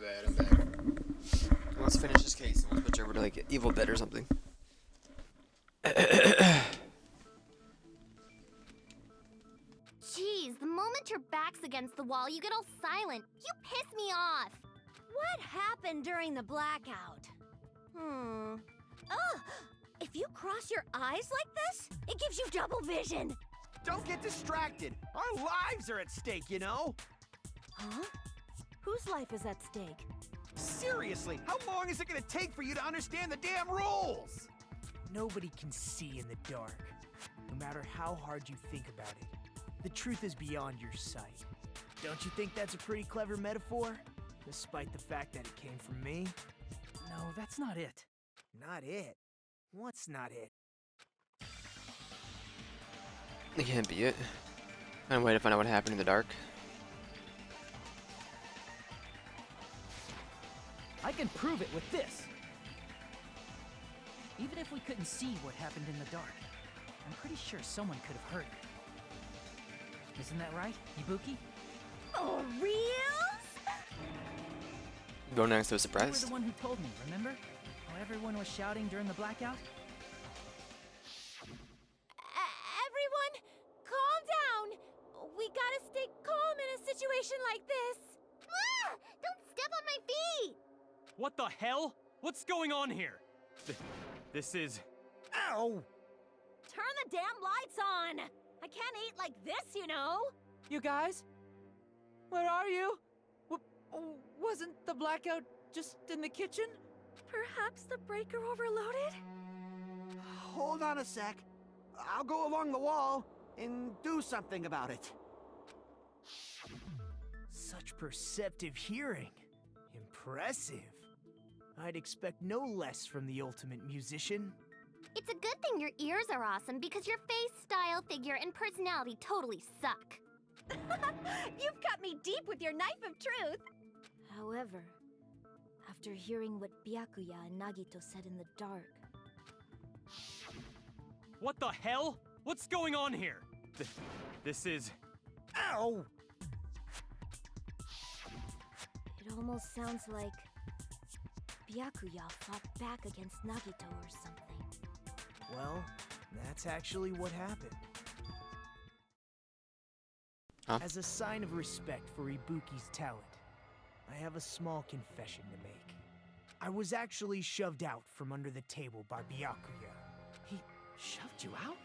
bad, I'm bad. Let's finish this case and we'll switch over to like Evil Dead or something. Jeez, the moment your back's against the wall, you get all silent. You piss me off. What happened during the blackout? Ugh! If you cross your eyes like this, it gives you double vision. Don't get distracted. Our lives are at stake, you know? Huh? Whose life is at stake? Seriously, how long is it gonna take for you to understand the damn rules? Nobody can see in the dark, no matter how hard you think about it. The truth is beyond your sight. Don't you think that's a pretty clever metaphor? Despite the fact that it came from me? No, that's not it. Not it? What's not it? It can't be it. Find a way to find out what happened in the dark. I can prove it with this. Even if we couldn't see what happened in the dark, I'm pretty sure someone could have heard it. Isn't that right, Ibuki? Oh, reals? Go next to a You were surprise. the one who told me, remember? How everyone was shouting during the blackout? Everyone, calm down. We gotta stay calm in a situation like this. Ah! Don't step on my feet. What the hell? What's going on here? This is... Ow! Turn the damn lights on. I can't eat like this, you know. You guys? Where are you? Wasn't the blackout just in the kitchen? Perhaps the breaker overloaded? Hold on a sec. I'll go along the wall and do something about it. Such perceptive hearing. Impressive. I'd expect no less from the ultimate musician. It's a good thing your ears are awesome because your face, style, figure, and personality totally suck. You've cut me deep with your knife of truth. However, after hearing what Byakuya and Nagito said in the dark... What the hell? What's going on here? This is... Ow! It almost sounds like Byakuya fought back against Nagito or something. Well, that's actually what happened. Huh? As a sign of respect for Ibuki's talent, I have a small confession to make. I was actually shoved out from under the table by Byakuya. He shoved you out?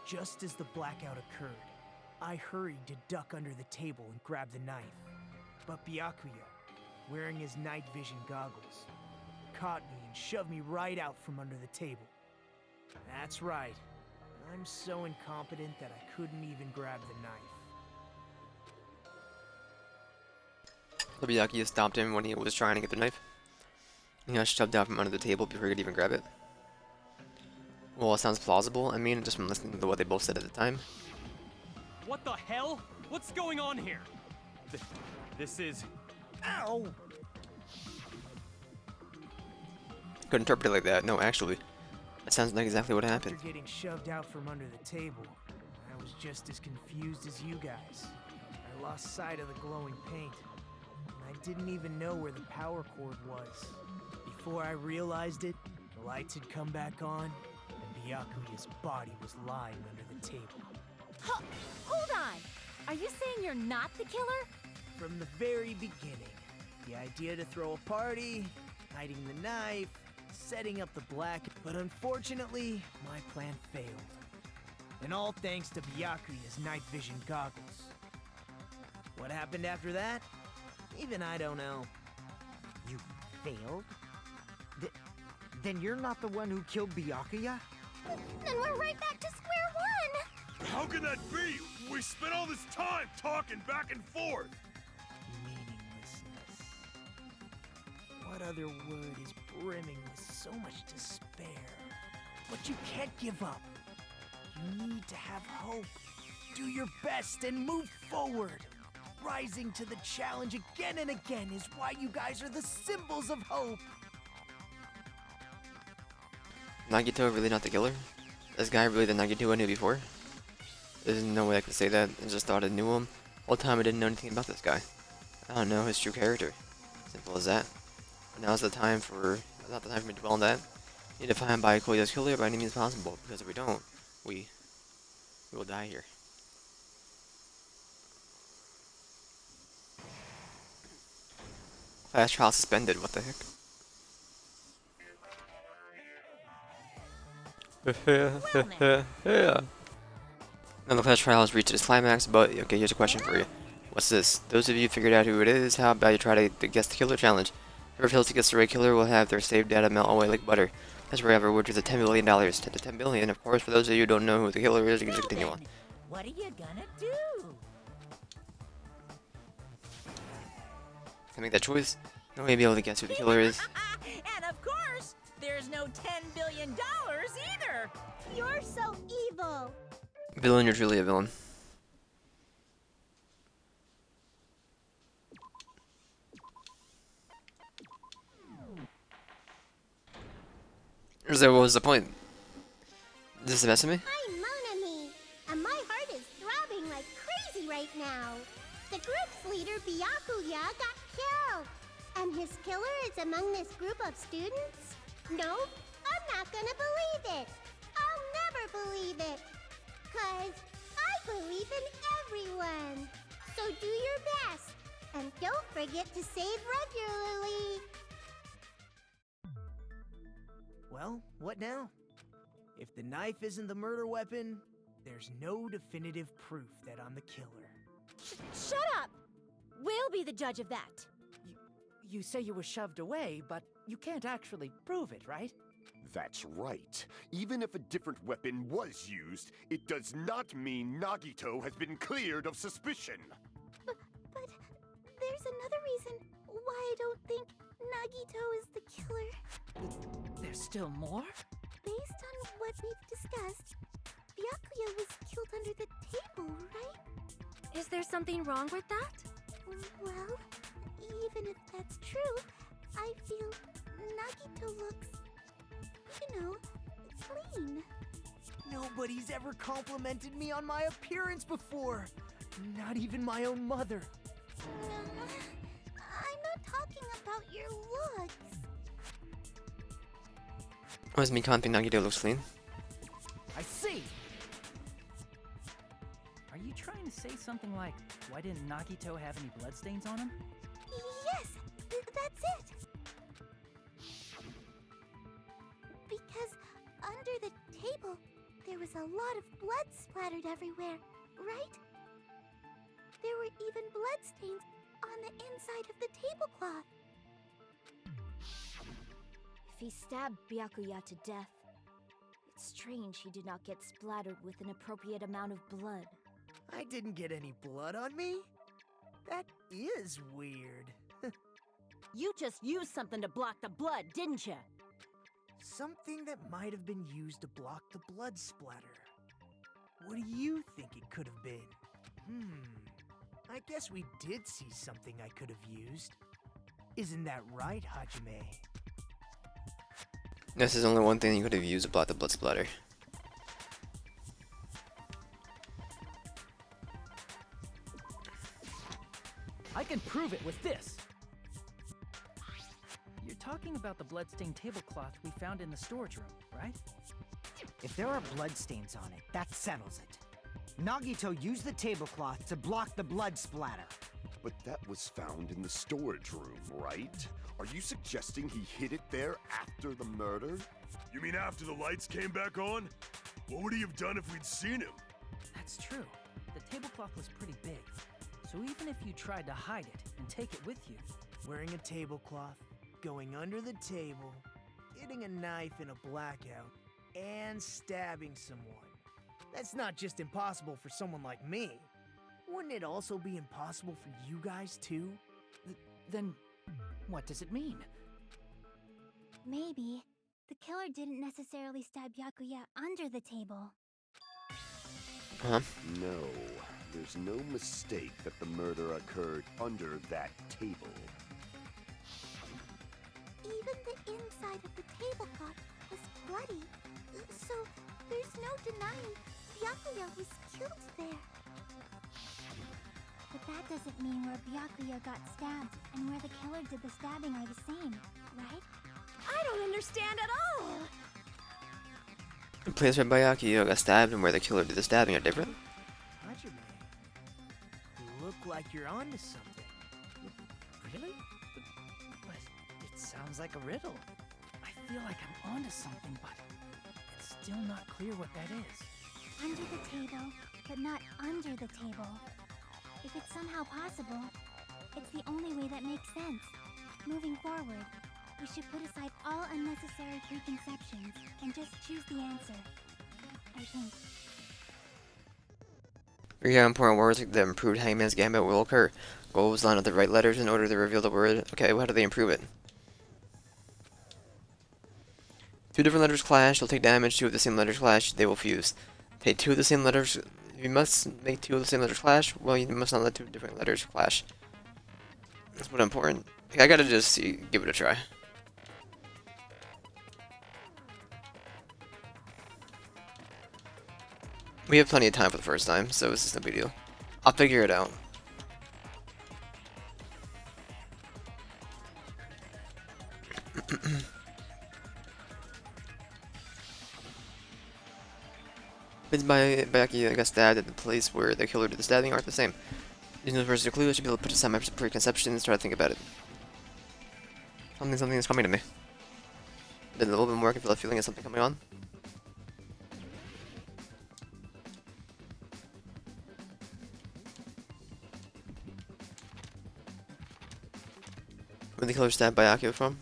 Just as the blackout occurred, I hurried to duck under the table and grab the knife. But Byakuya, wearing his night vision goggles, caught me and shoved me right out from under the table. That's right. I'm so incompetent that I couldn't even grab the knife. Nobuyaki stopped him when he was trying to get the knife. He got shoved out from under the table before he could even grab it. Well, it sounds plausible. I mean, just from listening to what they both said at the time. What the hell? What's going on here? This is... Ow! Could interpret it like that. No, actually. That sounds like exactly what happened. After getting shoved out from under the table, I was just as confused as you guys. I lost sight of the glowing paint, and I didn't even know where the power cord was. Before I realized it, the lights had come back on, and Byakuya's body was lying under the table. Hold on! Are you saying you're not the killer? From the very beginning, the idea to throw a party, hiding the knife, setting up the black, but unfortunately, my plan failed. And all thanks to Byakuya's night vision goggles. What happened after that? Even I don't know. You failed? Then you're not the one who killed Byakuya? Then we're right back to square one. How can that be? We spent all this time talking back and forth. Meaninglessness. What other word is brimming with so much despair? But you can't give up. You need to have hope. Do your best and move forward. Rising to the challenge again and again is why you guys are the symbols of hope. Nagito really not the killer? This guy really the Nagito I knew before? There's no way I could say that. I just thought I knew him. Whole time I didn't know anything about this guy. I don't know his true character. Simple as that. But now's not the time for me to dwell on that. We need to find Byakuya's killer by any means possible, because if we don't, we will die here. Class trial suspended, what the heck? Yeah. Now the class trial has reached its climax, but okay, here's a question for you. What's this? Those of you figured out who it is, how about you try to guess the killer challenge? Whoever fails to guess the right killer will have their saved data melt away like butter. That's where we have a word to the $10 billion. 10 to 10 billion, of course, for those of you who don't know who the killer is, you can just continue on. What are you gonna do? Can I make that choice? No way to be able to guess who the killer is. And of course, there's no $10 billion either. You're so evil. Villain, you're truly a villain. So what was the point? This is the best of me? I'm Monami, and my heart is throbbing like crazy right now. The group's leader, Byakuya, got killed. And his killer is among this group of students? No, I'm not gonna believe it. I'll never believe it. 'Cause I believe in everyone. So do your best. And don't forget to save regularly. Well, what now? If the knife isn't the murder weapon, there's no definitive proof that I'm the killer. Shut up! We'll be the judge of that. You say you were shoved away, but you can't actually prove it, right? That's right. Even if a different weapon was used, it does not mean Nagito has been cleared of suspicion. But there's another reason why I don't think Nagito is the killer. There's still more? Based on what we've discussed, Byakuya was killed under the table, right? Is there something wrong with that? Well, even if that's true, I feel Nagito looks, clean. Nobody's ever complimented me on my appearance before. Not even my own mother. I'm not talking about your looks. Oh, is me think Nagito looks clean? I see! Are you trying to say something like, why didn't Nagito have any bloodstains on him? Yes, that's it. Because under the table, there was a lot of blood splattered everywhere, right? There were even bloodstains on the inside of the tablecloth. If he stabbed Byakuya to death, it's strange he did not get splattered with an appropriate amount of blood. I didn't get any blood on me? That is weird. You just used something to block the blood, didn't you? Something that might have been used to block the blood splatter. What do you think it could have been? I guess we did see something I could have used. Isn't that right, Hajime? This is only one thing you could have used to block the blood splatter. I can prove it with this! You're talking about the bloodstained tablecloth we found in the storage room, right? If there are bloodstains on it, that settles it. Nagito used the tablecloth to block the blood splatter. But that was found in the storage room, right? Are you suggesting he hid it there after the murder? You mean after the lights came back on? What would he have done if we'd seen him? That's true. The tablecloth was pretty big. So even if you tried to hide it and take it with you... Wearing a tablecloth, going under the table, getting a knife in a blackout, and stabbing someone. That's not just impossible for someone like me. Wouldn't it also be impossible for you guys too? Then, what does it mean? Maybe the killer didn't necessarily stab Byakuya under the table. Huh? No, there's no mistake that the murder occurred under that table. Even the inside of the tablecloth was bloody, so there's no denying Byakuya was killed there. But that doesn't mean where Byakuya got stabbed and where the killer did the stabbing are the same, right? I don't understand at all! The place where Byakuya got stabbed and where the killer did the stabbing are different? Hajime, you look like you're onto something. Really? But it sounds like a riddle. I feel like I'm onto something, but it's still not clear what that is. Under the table, but not under the table. If it's somehow possible, it's the only way that makes sense. Moving forward, we should put aside all unnecessary preconceptions and just choose the answer. I think. Figure out important words like the improved Hangman's Gambit will occur. Goals line up the right letters in order to reveal the word. Okay, how do they improve it? 2 different letters clash, they'll take damage. 2 of the same letters clash, they will fuse. Take 2 of the same letters. If you must make 2 of the same letters clash, well, you must not let 2 different letters clash. That's what important. I gotta just give it a try. We have plenty of time for the first time, so it's just no big deal. I'll figure it out. Bits by Byakuya got stabbed at the place where the killer did the stabbing aren't the same. Using those versus a clue, I should be able to put aside my preconceptions, try to think about it. Something is coming to me. Then a little bit more, I can feel a feeling of something coming on. Where the killer stabbed Byakuya from?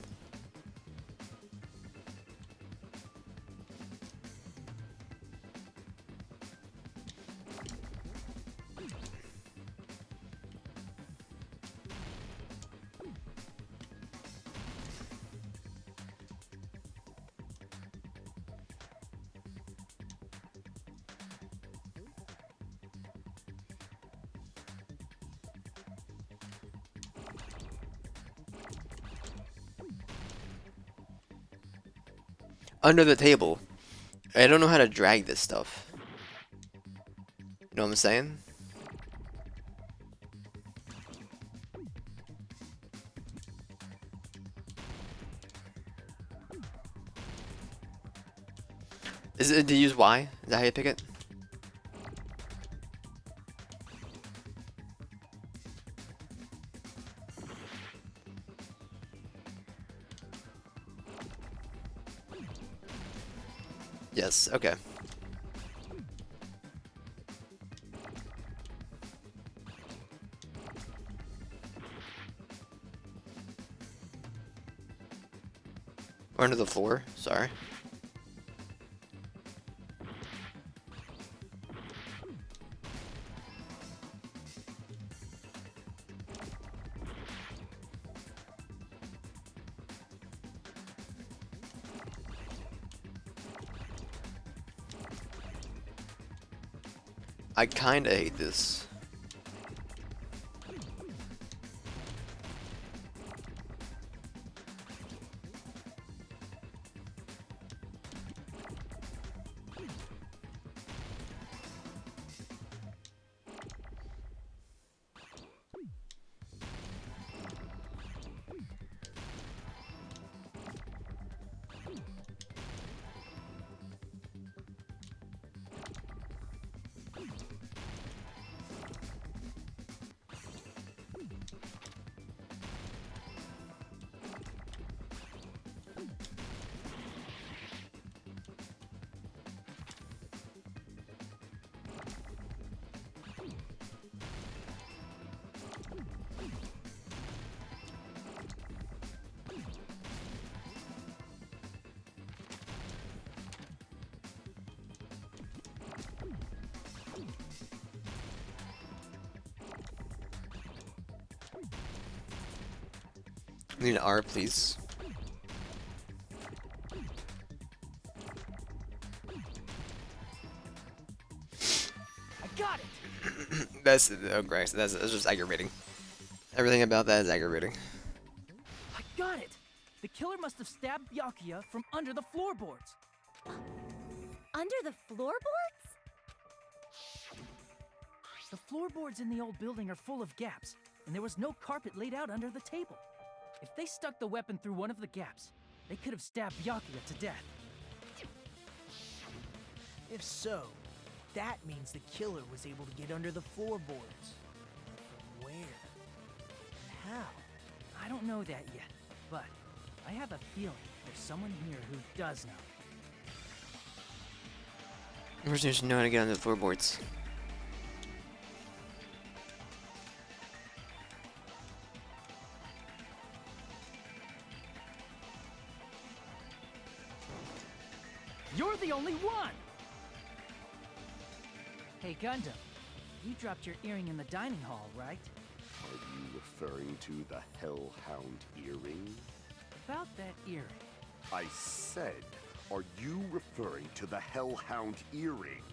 Under the table. I don't know how to drag this stuff. You know what I'm saying? Is it to use Y? Is that how you pick it? Yes, okay. Or under the floor, sorry. I kinda hate this. I need an R, please. I got it! That's great. That's just aggravating. Everything about that is aggravating. I got it! The killer must have stabbed Byakuya from under the floorboards. Under the floorboards? The floorboards in the old building are full of gaps, and there was no carpet laid out under the table. If they stuck the weapon through one of the gaps, they could have stabbed Byakuya to death. If so, that means the killer was able to get under the floorboards. From where? And how? I don't know that yet, but I have a feeling there's someone here who does know. The person who should know how to get under the floorboards. You're the only one! Hey, Gundam, you dropped your earring in the dining hall, right? Are you referring to the Hellhound earring? About that earring. I said, are you referring to the Hellhound earring?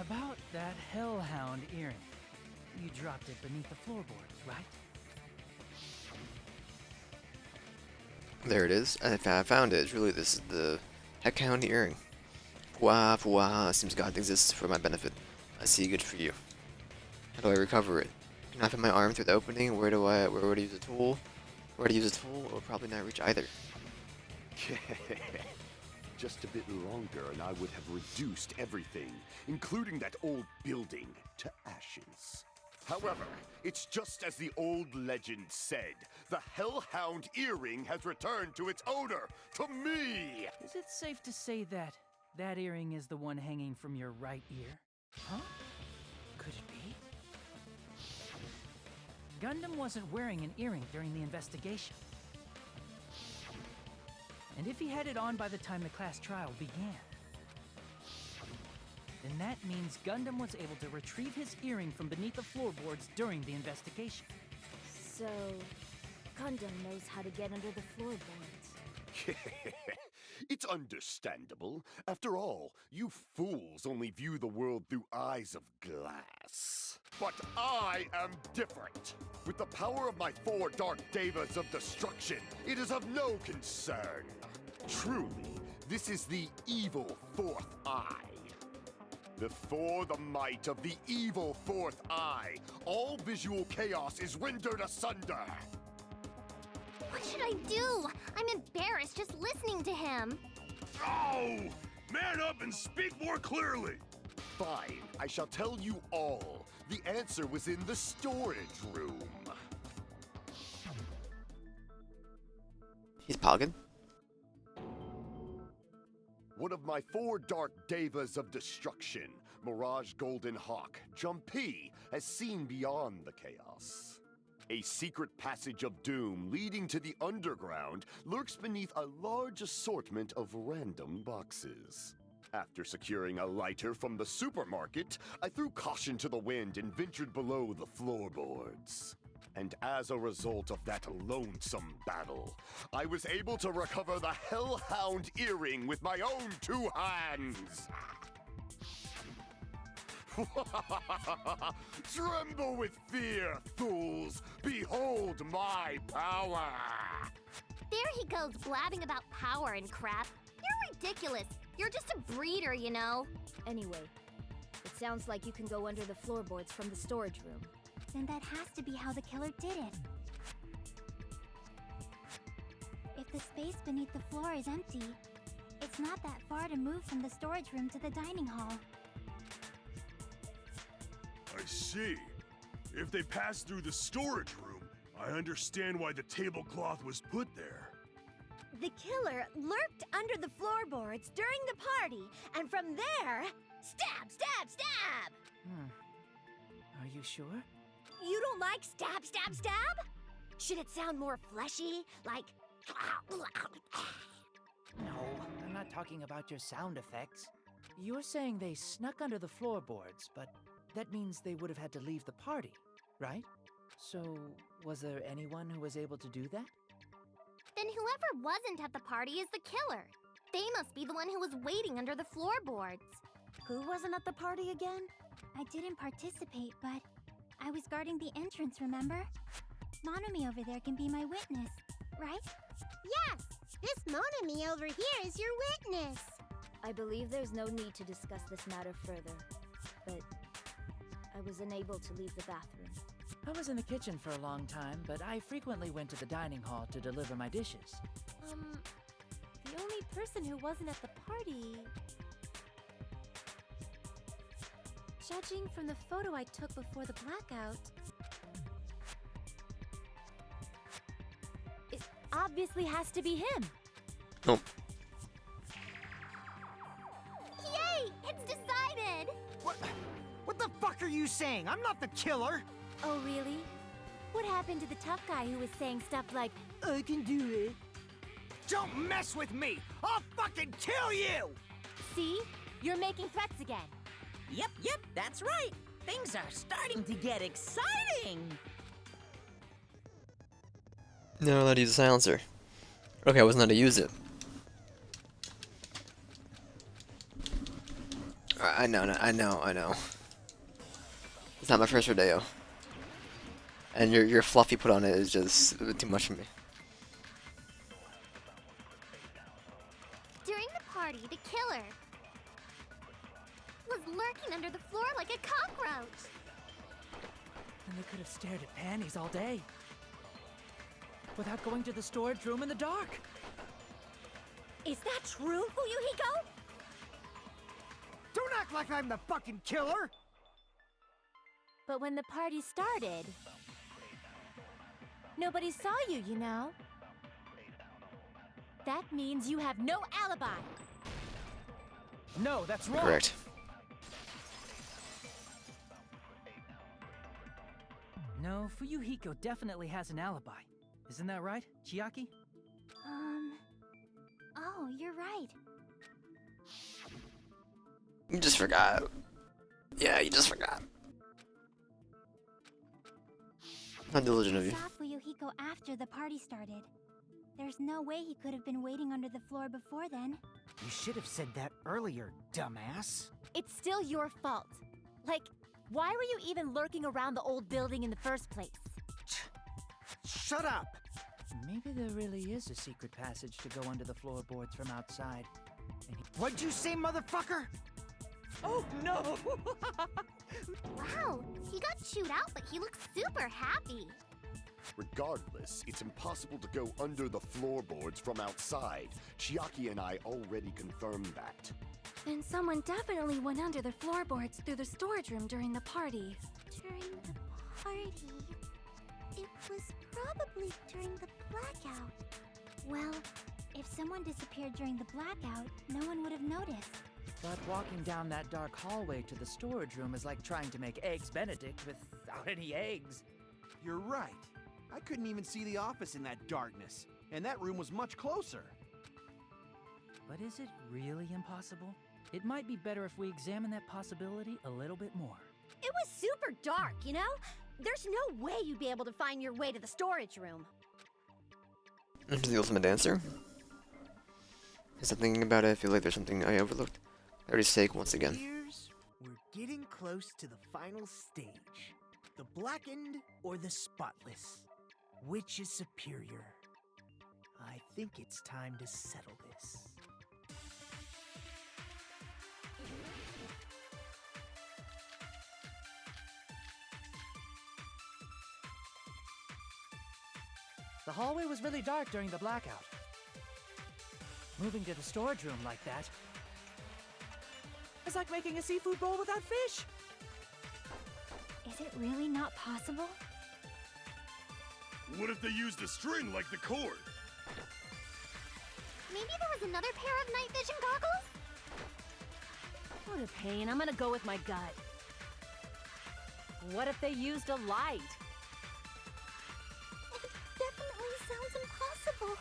About that Hellhound earring. You dropped it beneath the floorboards, right? There it is. I found it. It's really, this is the Heckhound earring. Pwah, seems God exists for my benefit. I see, good for you. How do I recover it? Can I fit my arm through the opening? Where would I use a tool? Where to use a tool? Or probably not reach either. Just a bit longer and I would have reduced everything, including that old building, to ashes. However, it's just as the old legend said. The Hellhound earring has returned to its owner, to me! Is it safe to say that that earring is the one hanging from your right ear? Huh? Could it be? Gundam wasn't wearing an earring during the investigation. And if he had it on by the time the class trial began, then that means Gundam was able to retrieve his earring from beneath the floorboards during the investigation. So, Gundam knows how to get under the floorboards. It's understandable. After all, you fools only view the world through eyes of glass. But I am different. With the power of my 4 dark devas of destruction, it is of no concern. Truly, this is the evil 4th eye. Before the might of the evil 4th eye, all visual chaos is rendered asunder. What should I do? I'm embarrassed just listening to him. Oh! Man up and speak more clearly! Fine, I shall tell you all. The answer was in the storage room. He's Poggin? One of my 4 dark devas of destruction, Mirage Golden Hawk, Jumpy, has seen beyond the chaos. A secret passage of doom leading to the underground lurks beneath a large assortment of random boxes. After securing a lighter from the supermarket, I threw caution to the wind and ventured below the floorboards. And as a result of that lonesome battle, I was able to recover the Hellhound earring with my own 2 hands. Tremble with fear, fools! Behold my power! There he goes blabbing about power and crap. You're ridiculous. You're just a breeder, you know. Anyway, it sounds like you can go under the floorboards from the storage room. Then that has to be how the killer did it. If the space beneath the floor is empty, it's not that far to move from the storage room to the dining hall. I see. If they passed through the storage room, I understand why the tablecloth was put there. The killer lurked under the floorboards during the party, and from there, stab, stab, stab! Are you sure? You don't like stab, stab, stab? Should it sound more fleshy, like... No, I'm not talking about your sound effects. You're saying they snuck under the floorboards, but that means they would have had to leave the party, right? So, was there anyone who was able to do that? Then whoever wasn't at the party is the killer. They must be the one who was waiting under the floorboards. Who wasn't at the party again? I didn't participate, but I was guarding the entrance, remember? Monomi over there can be my witness, right? Yes, this Monami over here is your witness. I believe there's no need to discuss this matter further, but I I was unable to leave the bathroom. I was in the kitchen for a long time, but I frequently went to the dining hall to deliver my dishes. The only person who wasn't at the party... Judging from the photo I took before the blackout... It obviously has to be him. Nope. Yay! It's decided! What the fuck are you saying? I'm not the killer! Oh, really? What happened to the tough guy who was saying stuff like, I can do it? Don't mess with me! I'll fucking kill you! See? You're making threats again. Yep, that's right. Things are starting to get exciting. Not allowed to use a silencer. Okay, I wasn't allowed to use it. I know. It's not my first rodeo. And your fluffy put on it is just too much for me. During the party, the killer was lurking under the floor like a cockroach. And they could have stared at panties all day. Without going to the storage room in the dark. Is that true, Fuyuhiko? Don't act like I'm the fucking killer! But when the party started, nobody saw you, you know? That means you have no alibi. No, that's wrong. Correct. No, Fuyuhiko definitely has an alibi. Isn't that right, Chiaki? Oh, you're right. You just forgot. Yeah, you just forgot. How diligent of you. Saw Fuyuhiko after the party started. There's no way he could have been waiting under the floor before then. You should have said that earlier, dumbass. It's still your fault. Like, why were you even lurking around the old building in the first place? Shut up! Maybe there really is a secret passage to go under the floorboards from outside. What'd you say, motherfucker? Oh, no! Wow, he got chewed out, but he looks super happy. Regardless, it's impossible to go under the floorboards from outside. Chiaki and I already confirmed that. Then someone definitely went under the floorboards through the storage room during the party. During the party... It was probably during the blackout. Well, if someone disappeared during the blackout, no one would have noticed. But walking down that dark hallway to the storage room is like trying to make Eggs Benedict without any eggs. You're right. I couldn't even see the office in that darkness, and that room was much closer. But is it really impossible? It might be better if we examine that possibility a little bit more. It was super dark, you know? There's no way you'd be able to find your way to the storage room. Into the ultimate answer? As I'm thinking about it, I feel like there's something I overlooked. I already sake once again. Here's we're getting close to the final stage. The blackened or the spotless? Which is superior? I think it's time to settle this. The hallway was really dark during the blackout. Moving to the storage room like that is like making a seafood bowl without fish. Is it really not possible? What if they used a string like the cord? Maybe there was another pair of night vision goggles? What a pain. I'm gonna go with my gut. What if they used a light? It definitely sounds impossible.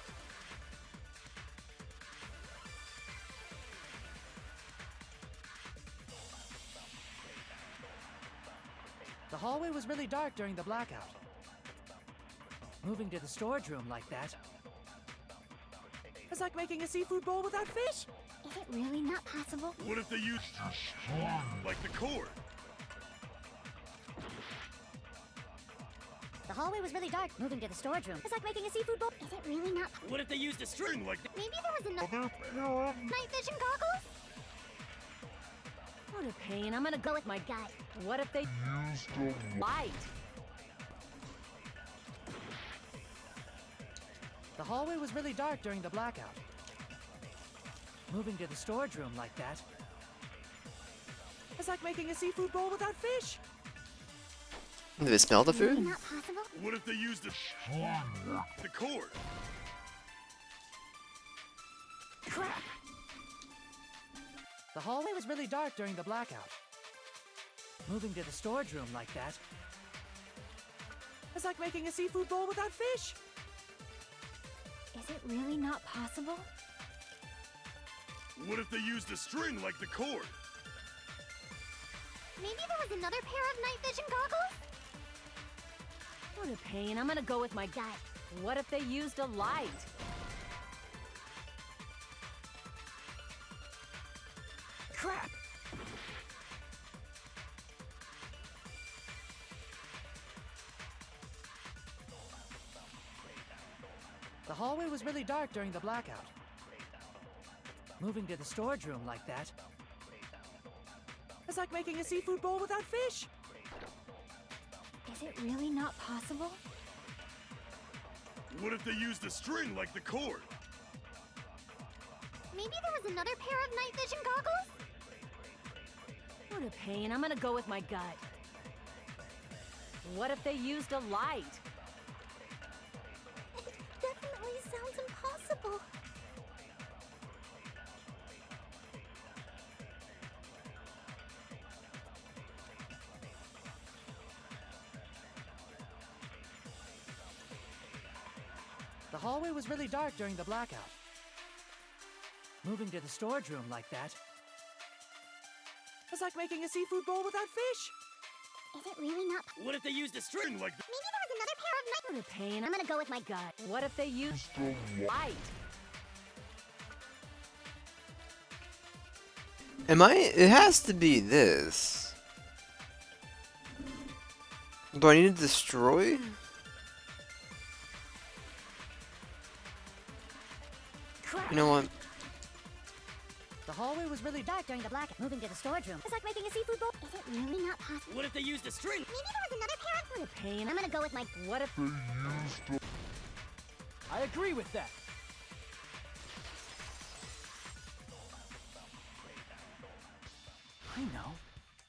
The hallway was really dark during the blackout. Moving to the storage room like that is like making a seafood bowl without fish. Is it really not possible? What if they used a string like the cord? The hallway was really dark. Moving to the storage room is like making a seafood bowl. Is it really not? What if they used a string like Maybe there was another pair of night vision goggles? What a pain. I'm gonna go with my gut. What if they used a light? The hallway was really dark during the blackout. Moving to the storage room like that. It's like making a seafood bowl without fish. Did they smell the Really food? not possible? What if they used the cord? Crap! The hallway was really dark during the blackout. Moving to the storage room like that. It's like making a seafood bowl without fish. Is it really not possible? What if they used a string like the cord? Maybe there was another pair of night vision goggles? What a pain. I'm gonna go with my gut. What if they used a light? Crap! The hallway was really dark during the blackout. Moving to the storage room like that. It's like making a seafood bowl without fish. Is it really not possible? What if they used a string like the cord? Maybe there was another pair of night vision goggles? What a pain. I'm gonna go with my gut. What if they used a light? It definitely sounds impossible. The hallway was really dark during the blackout. Moving to the storage room like that. It's like making a seafood bowl without fish. Is it really not? What if they used a string like the... Maybe there was another pair of night. What a pain. I'm gonna go with my gut. What if they used a light? Am I? It has to be this. Do I need to destroy? You know what? The hallway was really dark during the blackout. Moving to the storage room. It's like making a seafood bowl. Is it really not possible? What if they used a string? Maybe there was another pair of. What a pain. I'm gonna go with my. What if I agree with that. I know.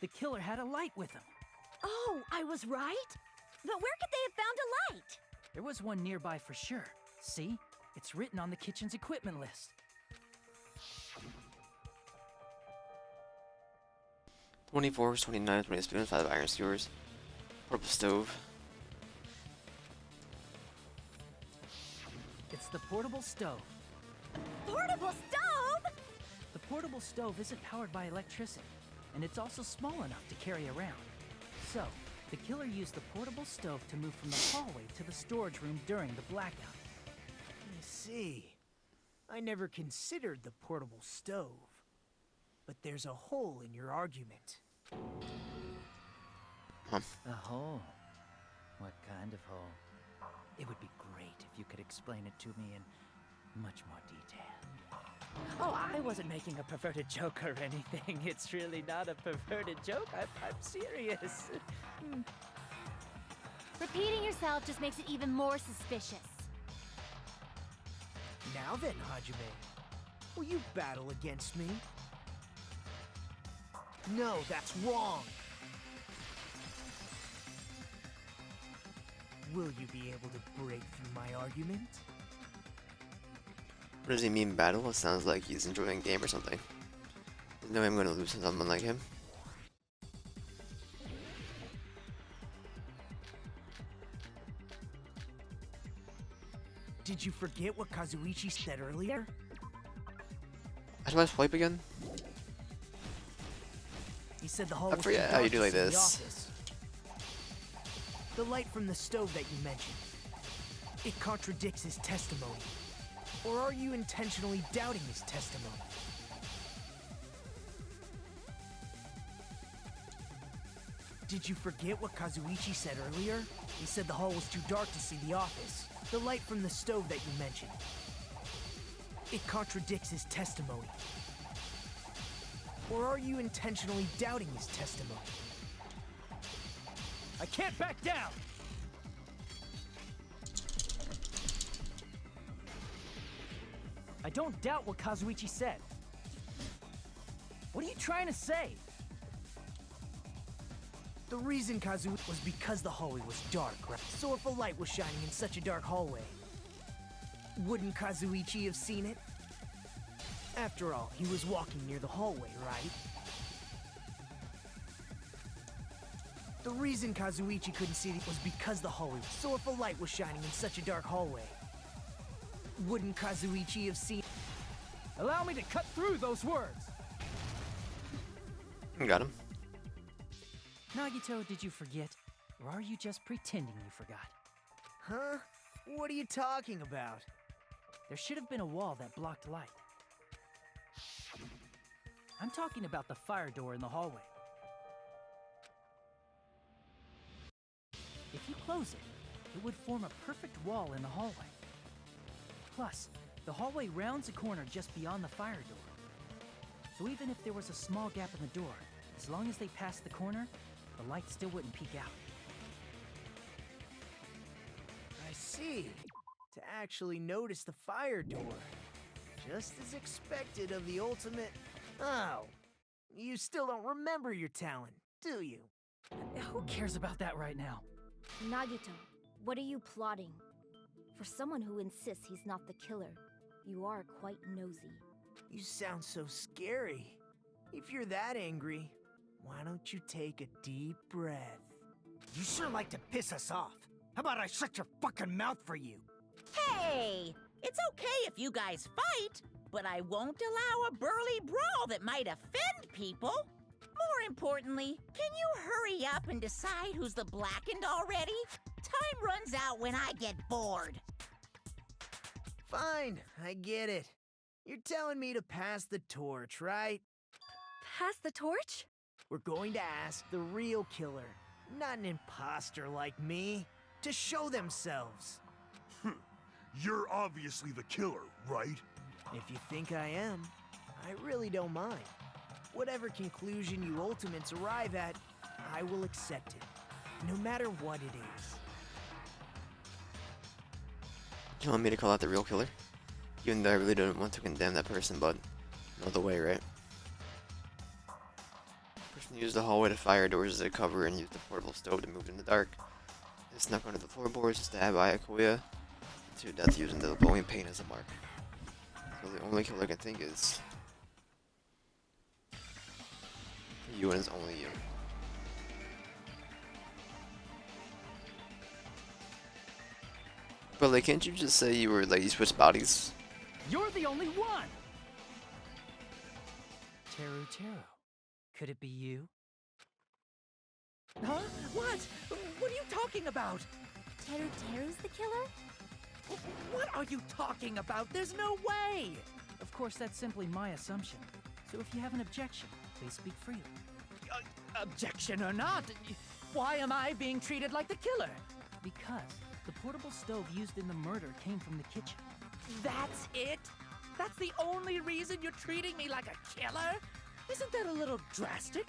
The killer had a light with him. Oh, I was right? But where could they have found a light? There was one nearby for sure. See? It's written on the kitchen's equipment list. 24, 29, 20 spoons, 5 iron skewers, portable stove. It's the portable stove. Portable stove? The portable stove isn't powered by electricity, and it's also small enough to carry around. So, the killer used the portable stove to move from the hallway to the storage room during the blackout. I see. I never considered the portable stove. But there's a hole in your argument. A hole? What kind of hole? It would be great if you could explain it to me in much more detail. Oh, I wasn't making a perverted joke or anything. It's really not a perverted joke. I'm serious. Repeating yourself just makes it even more suspicious. Now then, Hajime, will you battle against me? No, that's wrong! Will you be able to break through my argument? What does he mean battle? It sounds like he's enjoying a game or something. There's no way I'm gonna lose to someone like him. Did you forget what Kazuichi said earlier? How do I swipe again? He said the hall I was forget too how dark you do to like see the this. office. The light from the stove that you mentioned. It contradicts his testimony. Or are you intentionally doubting his testimony? Did you forget what Kazuichi said earlier? He said the hall was too dark to see the office. The light from the stove that you mentioned. It contradicts his testimony. Or are you intentionally doubting his testimony? I can't back down! I don't doubt what Kazuichi said. What are you trying to say? The reason Kazuichi was because the hallway was dark, right? So if a light was shining in such a dark hallway, wouldn't Kazuichi have seen it? After all, he was walking near the hallway, right? The reason Kazuichi couldn't see it was because the hallway. So if a light was shining in such a dark hallway, wouldn't Kazuichi have seen? Allow me to cut through those words! Got him. Nagito, did you forget? Or are you just pretending you forgot? Huh? What are you talking about? There should have been a wall that blocked light. I'm talking about the fire door in the hallway. If you close it, it would form a perfect wall in the hallway. Plus, the hallway rounds a corner just beyond the fire door. So even if there was a small gap in the door, as long as they passed the corner, the light still wouldn't peek out. I see. To actually notice the fire door. Just as expected of the ultimate... Oh, you still don't remember your talent, do you? Who cares about that right now? Nagito, what are you plotting? For someone who insists he's not the killer, you are quite nosy. You sound so scary. If you're that angry, why don't you take a deep breath? You sure like to piss us off. How about I shut your fucking mouth for you? Hey! It's okay if you guys fight, but I won't allow a burly brawl that might offend people. More importantly, can you hurry up and decide who's the blackened already? Time runs out when I get bored. Fine, I get it. You're telling me to pass the torch, right? Pass the torch? We're going to ask the real killer, not an imposter like me, to show themselves. You're obviously the killer, right? If you think I am, I really don't mind. Whatever conclusion you ultimates arrive at, I will accept it, no matter what it is. You want me to call out the real killer? Even though I really don't want to condemn that person, but no other way, right? Person used the hallway to fire doors as a cover and used the portable stove to move in the dark. They snuck under the floorboards to stab Ayakuya to death using the glowing paint as a mark. So the only killer I can think is you, and it's only you. But like, can't you just say you were like you switched bodies? You're the only one! Teru. Could it be you? Huh? What? What are you talking about? Teru's the killer? What are you talking about? There's no way! Of course, that's simply my assumption. So if you have an objection, please speak freely. Objection or not, why am I being treated like the killer? Because the portable stove used in the murder came from the kitchen. That's it? That's the only reason you're treating me like a killer? Isn't that a little drastic?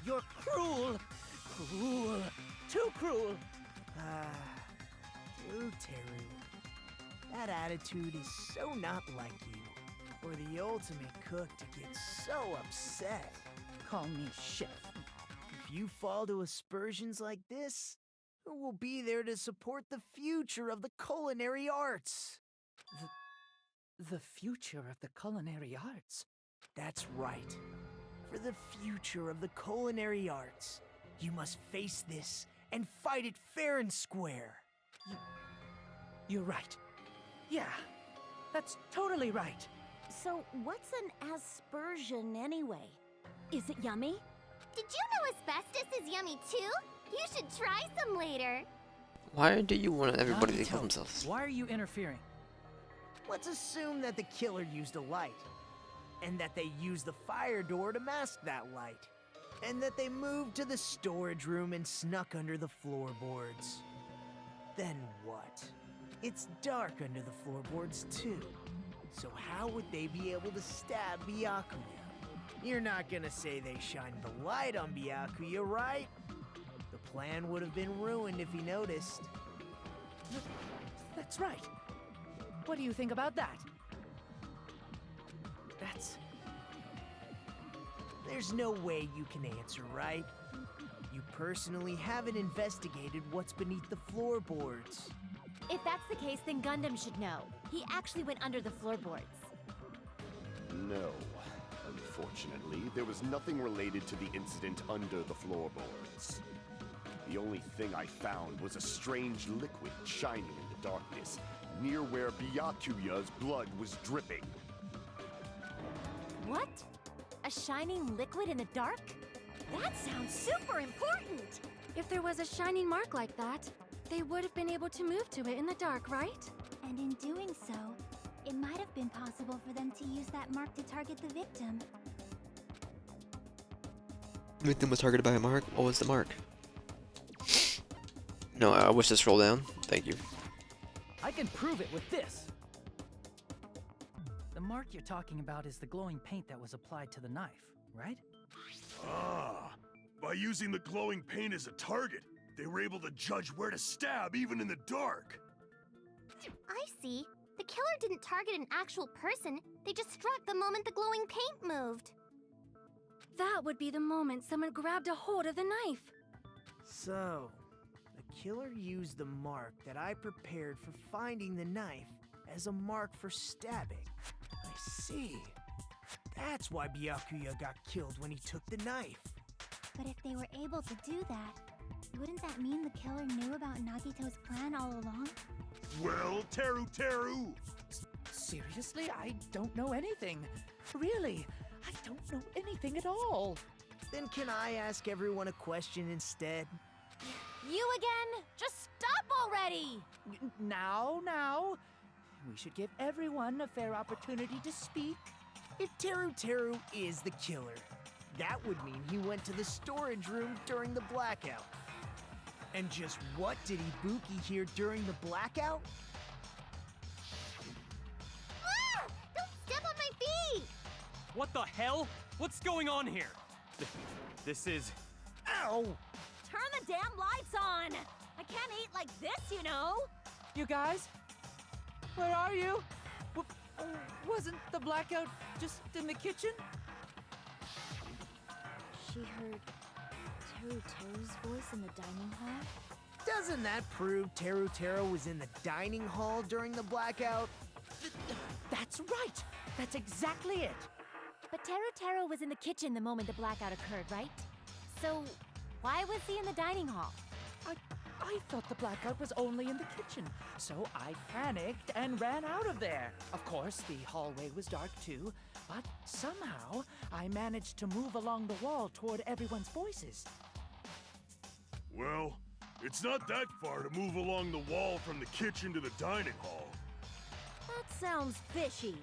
You're cruel. Cruel. Too cruel. Teru. That attitude is so not like you. For the ultimate cook to get so upset. Call me chef. If you fall to aspersions like this, who will be there to support the future of the culinary arts? The future of the culinary arts? That's right. For the future of the culinary arts, you must face this and fight it fair and square. You're right. Yeah, that's totally right. So, what's an aspersion anyway? Is it yummy? Did you know asbestos is yummy too? You should try some later. Why do you want everybody to Nagito, kill themselves? Why are you interfering? Let's assume that the killer used a light, and that they used the fire door to mask that light, and that they moved to the storage room and snuck under the floorboards. Then what? It's dark under the floorboards too. So how would they be able to stab Byakuya? You're not gonna say they shined the light on Byakuya, right? The plan would have been ruined if he noticed. That's right. What do you think about that? There's no way you can answer, right? You personally haven't investigated what's beneath the floorboards. If that's the case, then Gundam should know. He actually went under the floorboards. No. Unfortunately, there was nothing related to the incident under the floorboards. The only thing I found was a strange liquid shining in the darkness, near where Byakuya's blood was dripping. What? A shining liquid in the dark? That sounds super important! If there was a shining mark like that, they would have been able to move to it in the dark, right? And in doing so, it might have been possible for them to use that mark to target the victim. The victim was targeted by a mark? What was the mark? No, I wish to scroll down. Thank you. I can prove it with this. The mark you're talking about is the glowing paint that was applied to the knife, right? Ah, by using the glowing paint as a target, they were able to judge where to stab even in the dark. I see. The killer didn't target an actual person. They just struck the moment the glowing paint moved. That would be the moment someone grabbed a hold of the knife. So, the killer used the mark that I prepared for finding the knife as a mark for stabbing. I see. That's why Byakuya got killed when he took the knife. But if they were able to do that, wouldn't that mean the killer knew about Nagito's plan all along? Well, Teru! Seriously? I don't know anything. Really, I don't know anything at all. Then can I ask everyone a question instead? You again? Just stop already! Now. We should give everyone a fair opportunity to speak. If Teru is the killer, that would mean he went to the storage room during the blackout. And just what did Ibuki hear during the blackout? Ah! Don't step on my feet! What the hell? What's going on here? This is... Ow! Turn the damn lights on! I can't eat like this, you know! You guys? Where are you? Wasn't the blackout just in the kitchen? She heard Teru's voice in the dining hall? Doesn't that prove Teru was in the dining hall during the blackout? That's right! That's exactly it! But Teru was in the kitchen the moment the blackout occurred, right? So, why was he in the dining hall? I thought the blackout was only in the kitchen, so I panicked and ran out of there. Of course, the hallway was dark too, but somehow I managed to move along the wall toward everyone's voices. Well, it's not that far to move along the wall from the kitchen to the dining hall. That sounds fishy.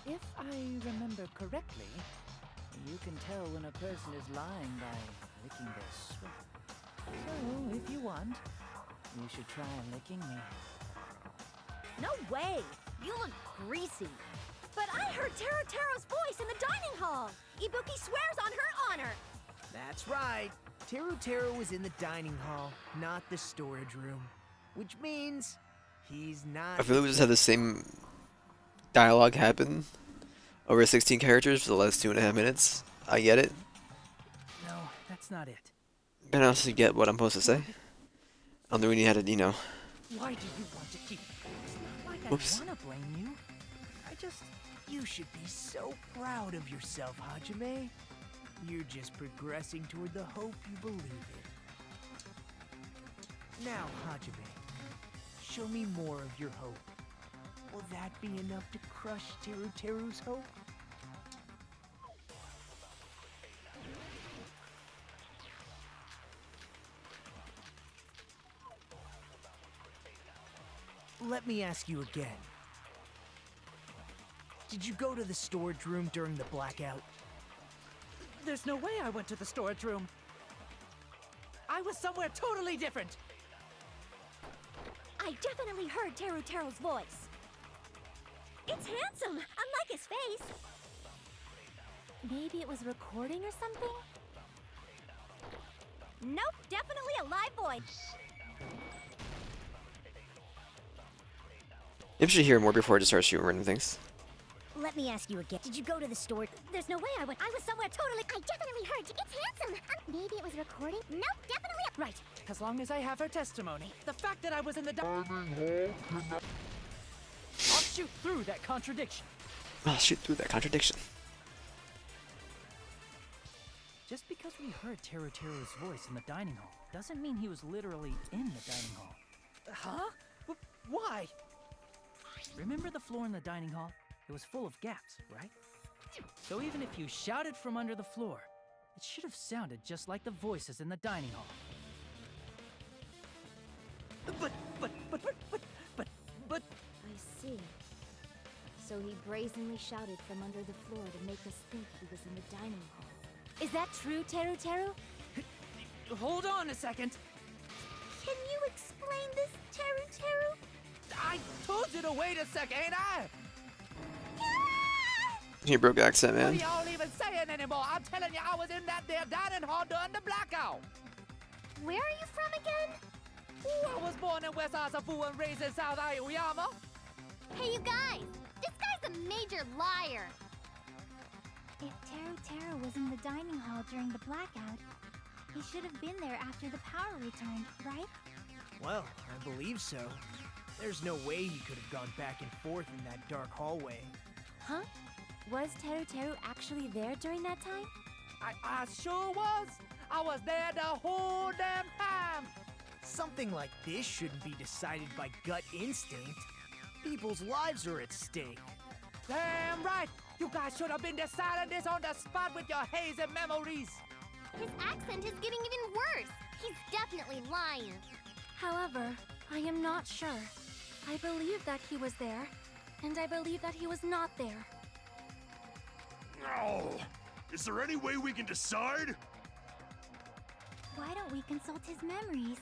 If I remember correctly, you can tell when a person is lying by licking their sweat. So, if you want, you should try licking me. No way! You look greasy. But I heard Teru's voice in the dining hall! Ibuki swears on her honor! That's right. Teru was in the dining hall, not the storage room. Which means he's not... I feel like we just had the same dialogue happen over 16 characters for the last 2.5 minutes. I get it. No, that's not it. But I also get what I'm supposed to say. I don't think we need to, Why do you want to keep... It's not like Whoops. I want to blame you. You should be so proud of yourself, Hajime. You're just progressing toward the hope you believe in. Now, Hajime, show me more of your hope. Will that be enough to crush Teru's hope? Let me ask you again. Did you go to the storage room during the blackout? There's no way I went to the storage room. I was somewhere totally different. I definitely heard Teru's voice. It's handsome, unlike his face. maybe it was recording or something? Nope, definitely a live voice. Maybe I should hear more before I just start shooting random things. Let me ask you again. Did you go to the store? There's no way I went. I was somewhere totally. I definitely heard. It's handsome. Maybe it was recording. Nope, definitely. Right. As long as I have her testimony. The fact that I was in the dining hall. I'll shoot through that contradiction. I'll shoot through that contradiction. Just because we heard Teru Teru's voice in the dining hall doesn't mean he was literally in the dining hall. Huh? Why? Remember the floor in the dining hall? It was full of gaps, right? So even if you shouted from under the floor, it should have sounded just like the voices in the dining hall. But... I see. So he brazenly shouted from under the floor to make us think he was in the dining hall. Is that true, Teru Teru? Hold on a second. Can you explain this, Teru Teru? I told you to wait a second, ain't I? He broke accent, man. What are y'all even saying anymore? I'm telling you, I was in that there dining hall during the blackout. Where are you from again? Ooh, I was born in West Asafu and raised in South Aoyama. Hey, you guys! This guy's a major liar! If Teru Teru was in the dining hall during the blackout, he should have been there after the power returned, right? Well, I believe so. There's no way he could have gone back and forth in that dark hallway. Huh? Was Teru Teru actually there during that time? I sure was. I was there the whole damn time. Something like this shouldn't be decided by gut instinct. People's lives are at stake. Damn right. You guys should have been deciding this on the spot with your hazy memories. His accent is getting even worse. He's definitely lying. However, I am not sure. I believe that he was there, and I believe that he was not there. Oh, is there any way we can decide? Why don't we consult his memories?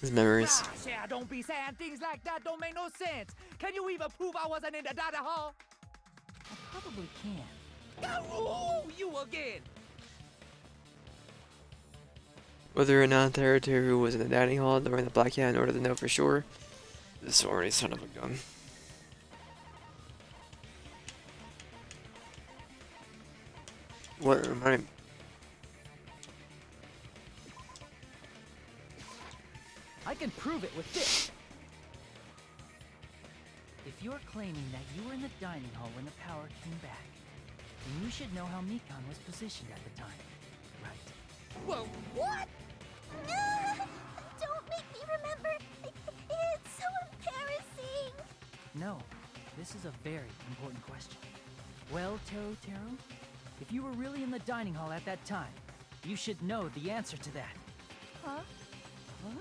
His memories. Gosh, yeah, don't be saying things like that. Don't make no sense. Can you even prove I wasn't in the dining hall? I probably can. Oh, you again. Whether or not Teru Teru was in the dining hall during the blackout in order to know for sure. This already son of a gun. What remind me? I can prove it with this. If you're claiming that you were in the dining hall when the power came back, then you should know how Mikan was positioned at the time, right? Whoa, what? Don't make me remember. It's so embarrassing. No, this is a very important question. Well, Teru Teru, if you were really in the dining hall at that time, you should know the answer to that. Huh? Huh?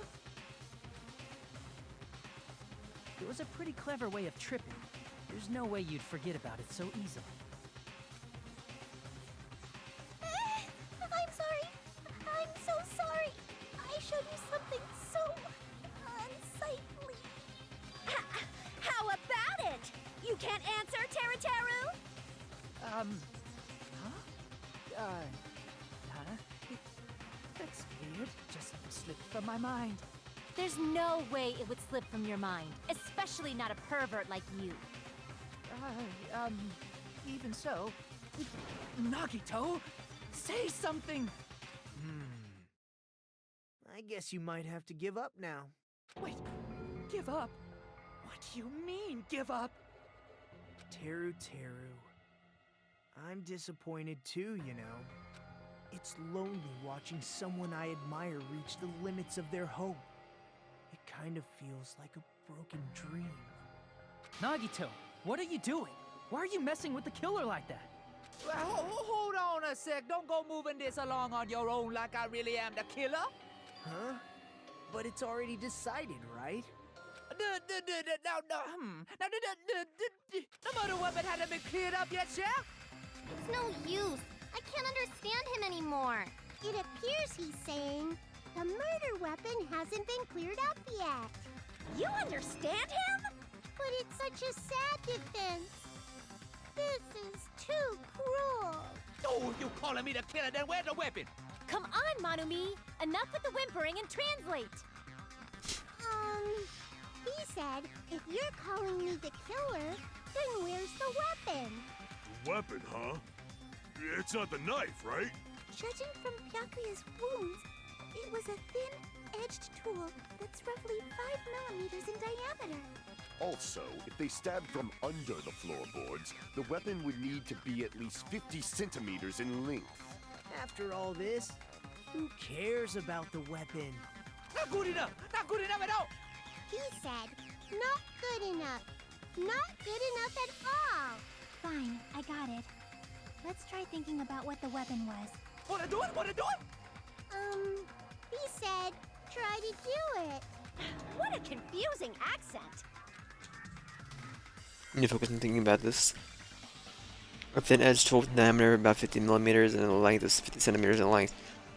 It was a pretty clever way of tripping. There's no way you'd forget about it so easily. I'm sorry. I'm so sorry. I showed you something so unsightly. How about it? You can't answer, Teru Teru? Huh? That's weird. Just slipped from my mind. There's no way it would slip from your mind, especially not a pervert like you. Even so. Nagito, say something! I guess you might have to give up now. Wait, give up? What do you mean, give up? Teru Teru. I'm disappointed too, you know. It's lonely watching someone I admire reach the limits of their hope. It kind of feels like a broken dream. Nagito, what are you doing? Why are you messing with the killer like that? Hold on a sec. Don't go moving this along on your own like I really am the killer. Huh? But it's already decided, right? The murder weapon hadn't been cleared up yet, Chef? It's no use. I can't understand him anymore. It appears he's saying the murder weapon hasn't been cleared up yet. You understand him? But it's such a sad defense. This is too cruel. Oh, you calling me the killer, then where's the weapon? Come on, Manumi! Enough with the whimpering and translate! He said, if you're calling me the killer, then where's the weapon? Weapon, huh? It's not the knife, right? Judging from Byakuya's wounds, it was a thin-edged tool that's roughly 5 millimeters in diameter. Also, if they stabbed from under the floorboards, the weapon would need to be at least 50 centimeters in length. After all this, who cares about the weapon? Not good enough! Not good enough at all! He said, not good enough. Not good enough at all. Fine, I got it. Let's try thinking about what the weapon was. Wanna do it? Wanna do it? He said, try to do it. What a confusing accent! You need to focus on thinking about this. A thin edge tool with diameter about 50 millimeters and a length of 50 centimeters in length.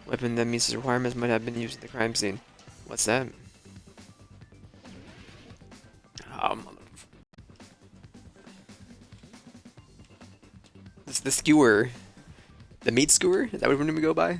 Weapon that meets the requirements might have been used at the crime scene. What's that? This the skewer. The meat skewer? Is that what we're gonna go by?